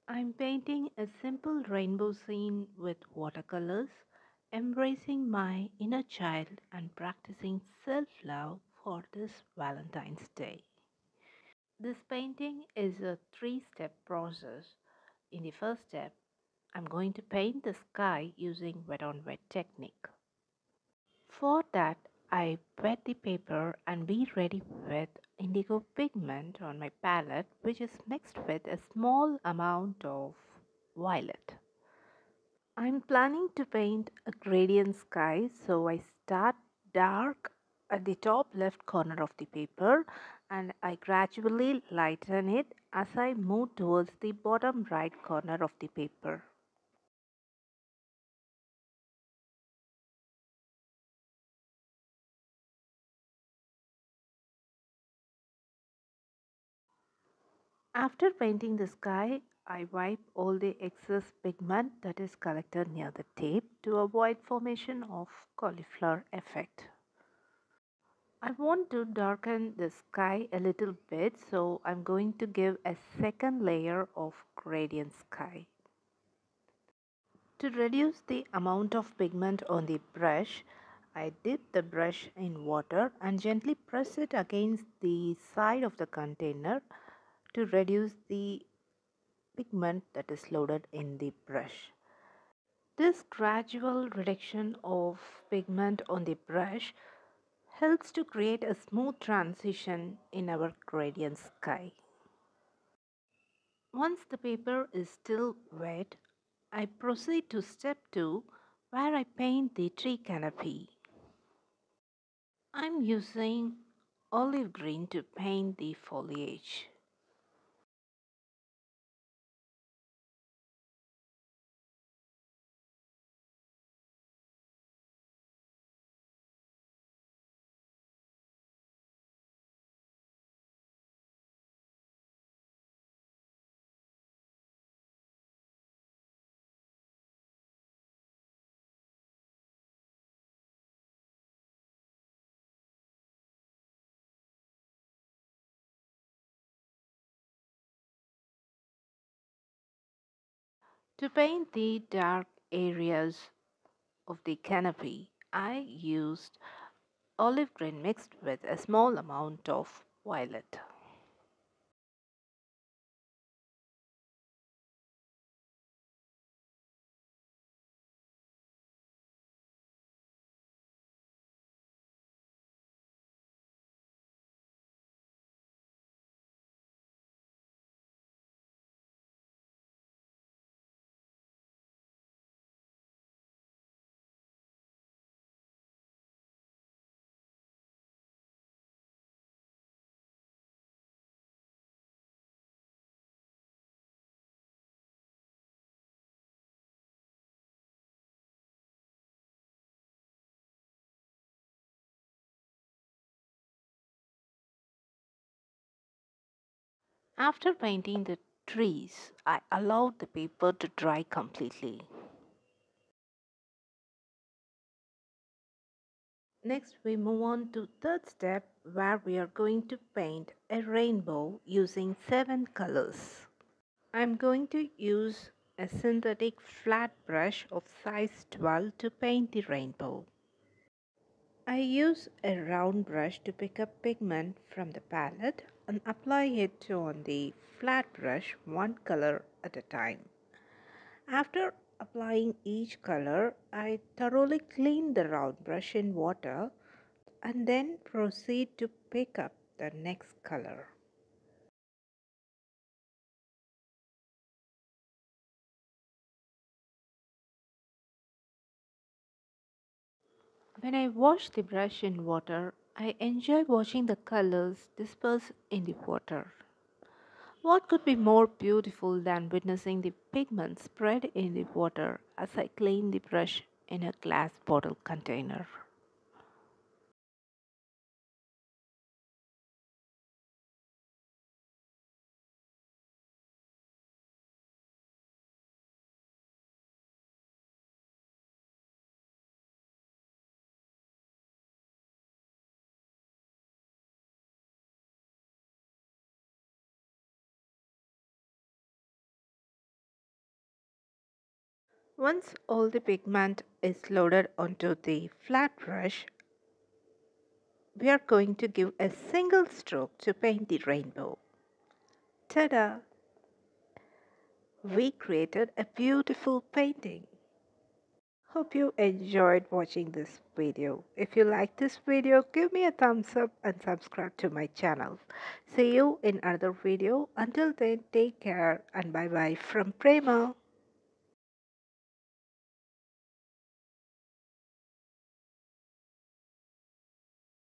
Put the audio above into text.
I'm painting a simple rainbow scene with watercolors, embracing my inner child and practicing self love for this Valentine's Day. This painting is a three-step process. In the first step, I'm going to paint the sky using wet on wet technique. For that, I wet the paper and be ready with indigo pigment on my palette, which is mixed with a small amount of violet. I'm planning to paint a gradient sky, so I start dark at the top left corner of the paper and I gradually lighten it as I move towards the bottom right corner of the paper. After painting the sky, I wipe all the excess pigment that is collected near the tape to avoid formation of cauliflower effect. I want to darken the sky a little bit, so I'm going to give a second layer of gradient sky. To reduce the amount of pigment on the brush, I dip the brush in water and gently press it against the side of the container to reduce the pigment that is loaded in the brush. This gradual reduction of pigment on the brush helps to create a smooth transition in our gradient sky. Once the paper is still wet, I proceed to step 2 where I paint the tree canopy. I'm using olive green to paint the foliage. To paint the dark areas of the canopy, I used olive green mixed with a small amount of violet. After painting the trees, I allowed the paper to dry completely. Next, we move on to third step where we are going to paint a rainbow using 7 colors. I'm going to use a synthetic flat brush of size 12 to paint the rainbow. I use a round brush to pick up pigment from the palette and apply it on the flat brush one color at a time. After applying each color, I thoroughly clean the round brush in water and then proceed to pick up the next color. When I wash the brush in water, I enjoy watching the colors disperse in the water. What could be more beautiful than witnessing the pigment spread in the water as I clean the brush in a glass bottle container? Once all the pigment is loaded onto the flat brush, we are going to give a single stroke to paint the rainbow. Ta-da! We created a beautiful painting. Hope you enjoyed watching this video. If you like this video, give me a thumbs up and subscribe to my channel. See you in another video. Until then, take care and bye bye from Prema.